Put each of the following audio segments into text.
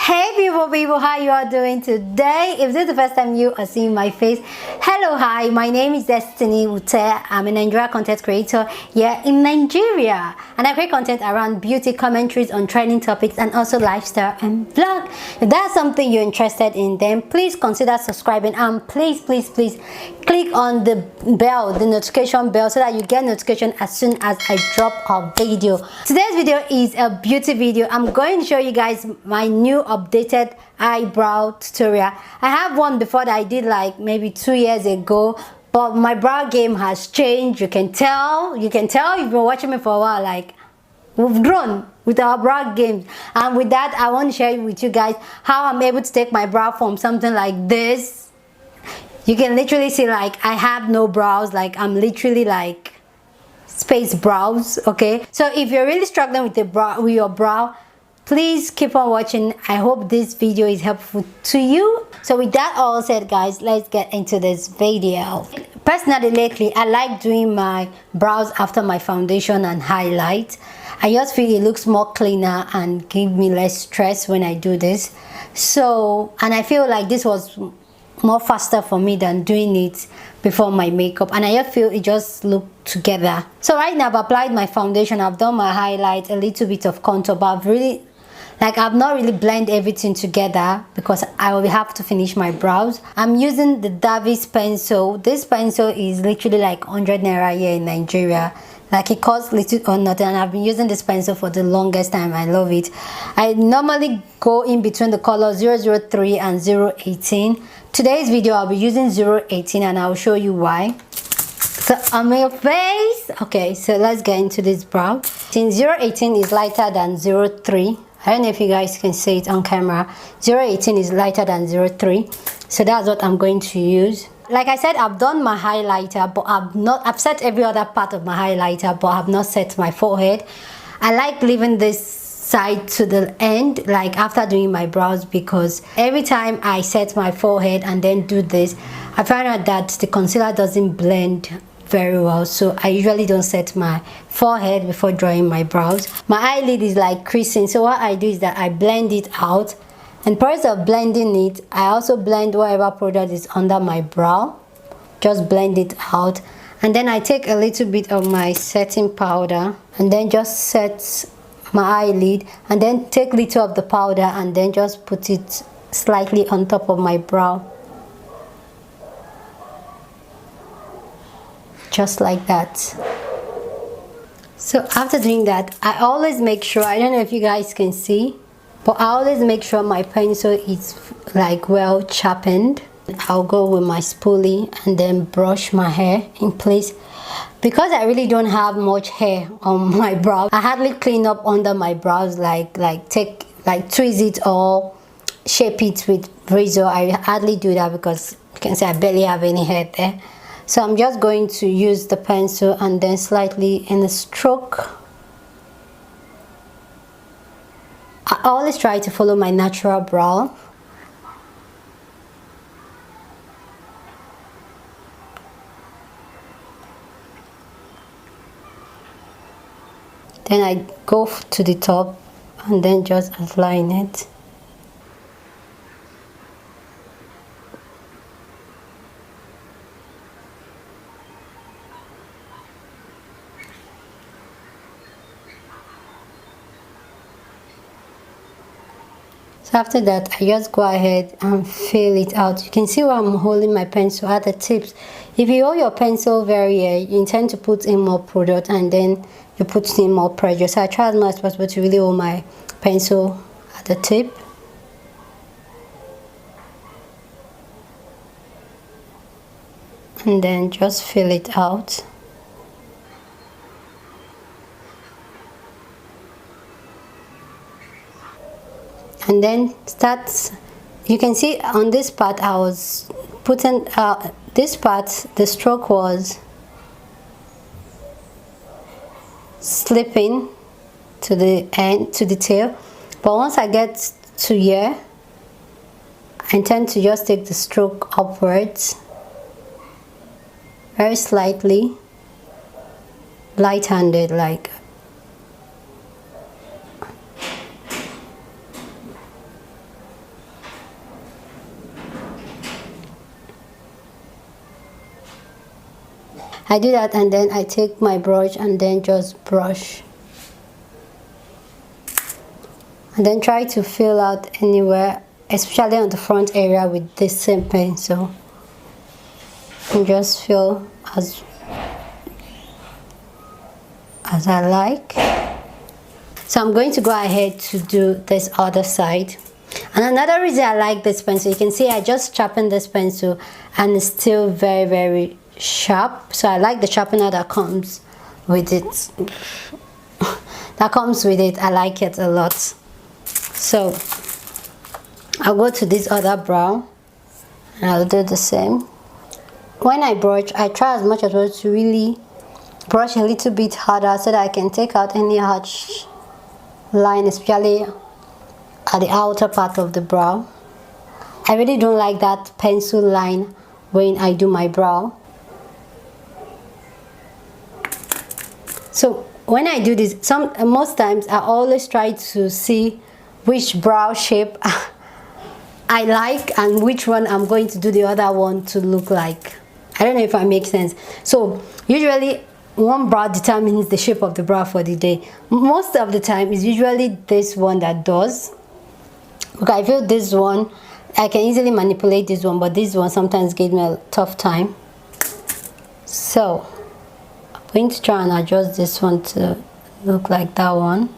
Hey people, how you are doing today? If this is the first time you are seeing my face, hello, hi, my name is Destiny Uteh. I'm a Nigeria content creator here in Nigeria, and I create content around beauty, commentaries on trending topics, and also lifestyle and vlog. If that's something you're interested in, then please consider subscribing, and please click on the bell, the notification bell, so that you get notification as soon as I drop a video. Today's video is a beauty video. I'm going to show you guys my new updated eyebrow tutorial. I have one before that I did like maybe 2 years ago, but my brow game has changed. You can tell if you've been watching me for a while, like we've grown with our brow game. And with that, I want to share with you guys how I'm able to take my brow from something like this. You can literally see like I have no brows, like I'm literally like space brows. Okay, so if you're really struggling with your brow, please keep on watching. I hope this video is helpful to you. So with that all said, guys, let's get into this video. Personally, lately I like doing my brows after my foundation and highlight. I just feel it looks more cleaner and give me less stress when I do this. So, and I feel like this was more faster for me than doing it before my makeup, and I just feel it just looked together. So right now I've applied my foundation, I've done my highlight, a little bit of contour, but I've not really blended everything together because I will have to finish my brows. I'm using the Davis pencil. This pencil is literally like 100 naira here in Nigeria. Like it costs little or nothing, and I've been using this pencil for the longest time. I love it. I normally go in between the colors 003 and 018. Today's video I'll be using 018 and I'll show you why. So on your face, okay, so let's get into this brow. Since 018 is lighter than 03, I don't know if you guys can see it on camera. 018 is lighter than 03, so that's what I'm going to use. Like I said, I've done my highlighter, but I've set every other part of my highlighter, but I've not set my forehead. I like leaving this side to the end, like after doing my brows, because every time I set my forehead and then do this, I find out that the concealer doesn't blend very well, so I usually don't set my forehead before drawing my brows. My eyelid is like creasing, so what I do is that I blend it out, and process of blending it, I also blend whatever product is under my brow, just blend it out, and then I take a little bit of my setting powder and then just set my eyelid, and then take little of the powder and then just put it slightly on top of my brow, just like that. So after doing that, I always make sure, I don't know if you guys can see, but I always make sure my pencil is like well sharpened. I'll go with my spoolie and then brush my hair in place. Because I really don't have much hair on my brow, I hardly clean up under my brows, like twist it or shape it with razor. I hardly do that because you can see I barely have any hair there. So I'm just going to use the pencil and then slightly in a stroke. I always try to follow my natural brow. Then I go to the top and then just outline it. So after that, I just go ahead and fill it out. You can see where I'm holding my pencil at the tips. If you hold your pencil very here, you intend to put in more product and then you put in more pressure. So I try as much as possible to really hold my pencil at the tip. And then just fill it out. And then you can see on this part I was putting this part, the stroke was slipping to the end, to the tail, but once I get to here, I intend to just take the stroke upwards very slightly, light-handed, like I do that, and then I take my brush and then just brush, and then try to fill out anywhere, especially on the front area, with this same pencil, and just fill as I like. So I'm going to go ahead to do this other side. And another reason I like this pencil, you can see I just sharpened this pencil and it's still very, very sharp. So I like the sharpener that comes with it. I like it a lot. So I'll go to this other brow and I'll do the same. When I brush, I try as much as possible to really brush a little bit harder so that I can take out any harsh line, especially at the outer part of the brow. I really don't like that pencil line when I do my brow. So when I do this, most times I always try to see which brow shape I like and which one I'm going to do the other one to look like. I don't know if I make sense. So usually one brow determines the shape of the brow for the day. Most of the time it's usually this one that does. Okay, I feel this one, I can easily manipulate this one, but this one sometimes gives me a tough time. So I'm going to try and adjust this one to look like that one.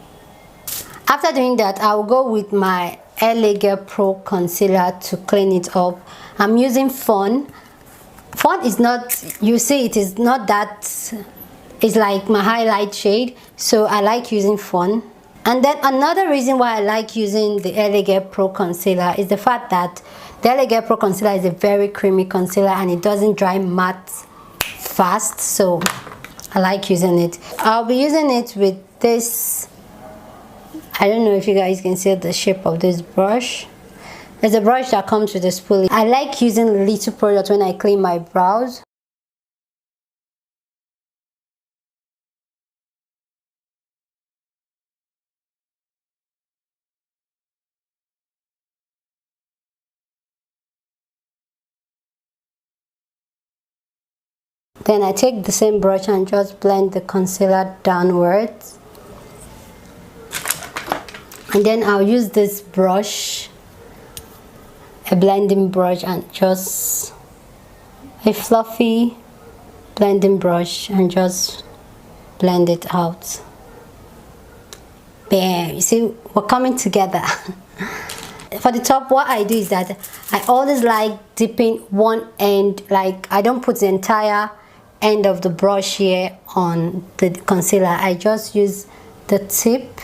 After doing that, I'll go with my LA Pro concealer to clean it up. I'm using Fawn. Fawn is not, you see, it is not that, it's like my highlight shade, so I like using Fawn. And then another reason why I like using the LA Pro concealer is the fact that the LA Pro concealer is a very creamy concealer and it doesn't dry matte fast, so I like using it. I'll be using it with this, I don't know if you guys can see the shape of this brush. There's a brush that comes with a spoolie. I like using little product when I clean my brows. Then I take the same brush and just blend the concealer downwards. And then I'll use this brush, a blending brush, and just a fluffy blending brush, and just blend it out. Bam! You see, we're coming together. For the top, what I do is that I always like dipping one end, like I don't put the entire end of the brush here on the concealer. I just use the tip.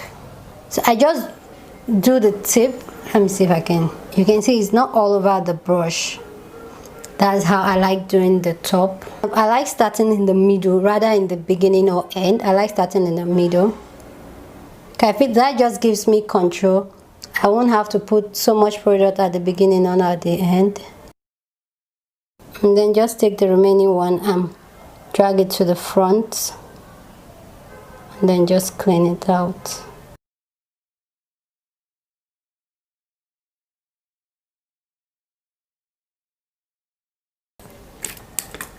So I just do the tip. Let me see if I can, you can see it's not all over the brush. That's how I like doing the top. I like starting in the middle rather in the beginning or end. I like starting in the middle. Okay, I feel that just gives me control. I won't have to put so much product at the beginning or at the end. And then just take the remaining one and drag it to the front, and then just clean it out.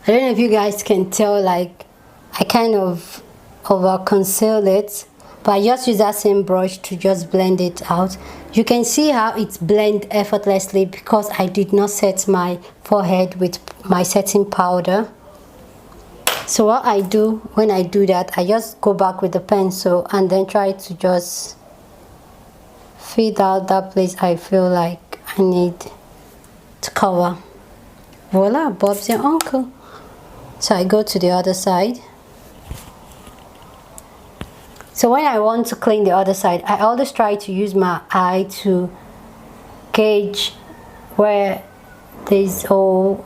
I don't know if you guys can tell, like I kind of over conceal it, but I just use that same brush to just blend it out. You can see how it's blend effortlessly because I did not set my forehead with my setting powder. So what I do when I do that, I just go back with the pencil and then try to just feed out that place I feel like I need to cover. Voila, Bob's your uncle. So I go to the other side. So when I want to clean the other side, I always try to use my eye to gauge where this whole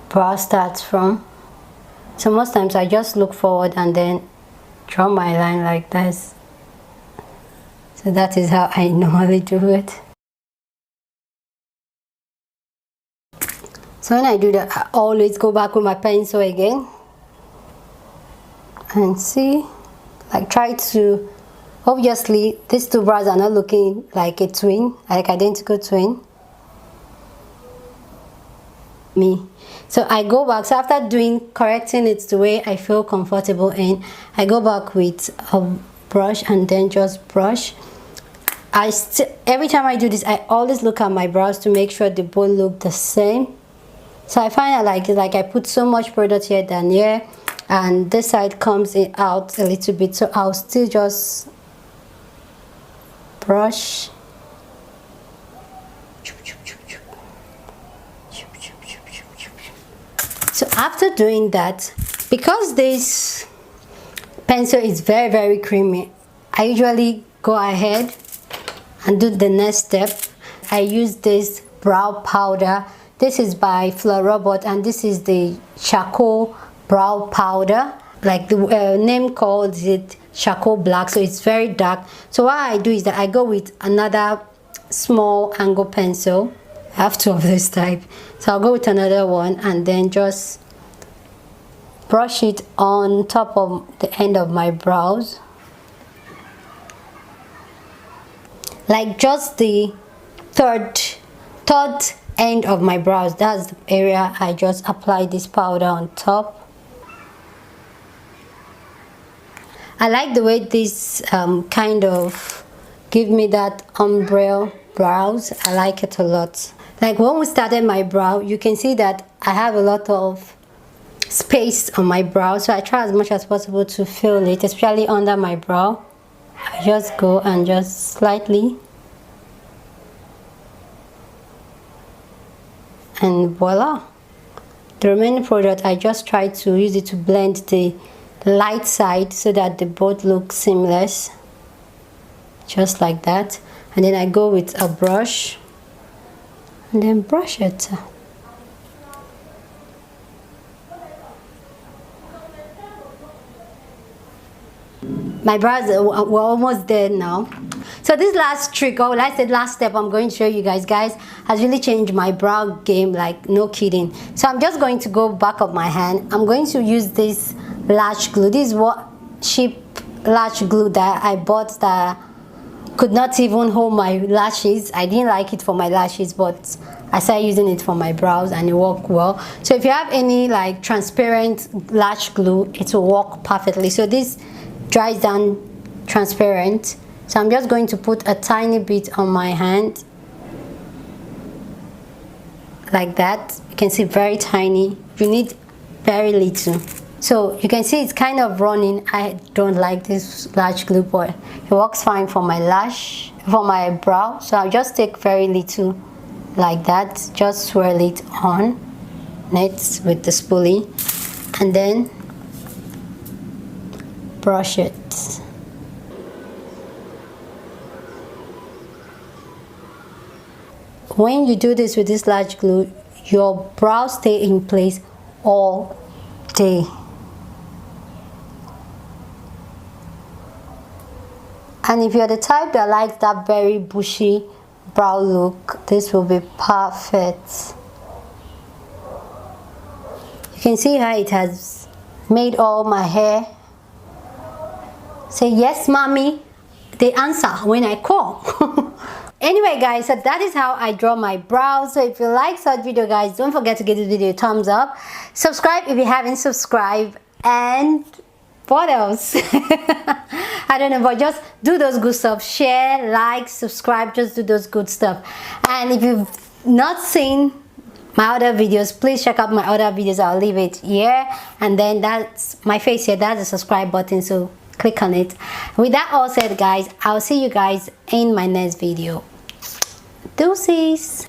brow starts from. So most times I just look forward and then draw my line like this. So that is how I normally do it. So when I do that, I always go back with my pencil again and see, like try to, obviously these two brows are not looking like a twin, like identical twin. me. So I go back. So after correcting it the way I feel comfortable in, I go back with a brush and then just brush. Every time I do this, I always look at my brows to make sure they both look the same. So I find that like I put so much product here than here, and this side comes out a little bit, so I'll still just brush. So after doing that, because this pencil is very creamy, I usually go ahead and do the next step. I use this brow powder. This is by Florobot, and this is the charcoal brow powder. Like the name calls it charcoal black, so it's very dark. So what I do is that I go with another small angle pencil. I have two of this type, so I'll go with another one and then just brush it on top of the end of my brows, like just the third end of my brows. That's the area I just apply this powder on top. I like the way this kind of give me that ombre brows. I like it a lot. Like when we started my brow, you can see that I have a lot of space on my brow, so I try as much as possible to fill it, especially under my brow. I just go and just slightly, and voila. The remaining product, I just try to use it to blend the light side so that they both look seamless, just like that. And then I go with a brush and then brush it. My brows were almost there now. So this last trick, or I said last step I'm going to show you guys has really changed my brow game, like no kidding. So I'm just going to go back of my hand. I'm going to use this lash glue. This is what cheap lash glue that I bought that could not even hold my lashes. I didn't like it for my lashes, but I started using it for my brows and it worked well. So if you have any like transparent lash glue, it will work perfectly. So this dries down transparent, so I'm just going to put a tiny bit on my hand like that. You can see very tiny. You need very little. So you can see it's kind of running. I don't like this lash glue, but it works fine for my for my brow. So I'll just take very little like that, just swirl it on it with the spoolie and then brush it. When you do this with this lash glue, your brows stay in place all day. And if you're the type that likes that very bushy brow look, this will be perfect. You can see how it has made all my hair say yes mommy, they answer when I call. Anyway guys, so that is how I draw my brows. So if you like such video guys, don't forget to give this video a thumbs up, subscribe if you haven't subscribed, and what else? I don't know, but just do those good stuff. Share, like, subscribe, just do those good stuff. And if you've not seen my other videos, please check out my other videos. I'll leave it here, and then that's my face here, that's the subscribe button, so click on it. With that all said guys, I'll see you guys in my next video. Deuces.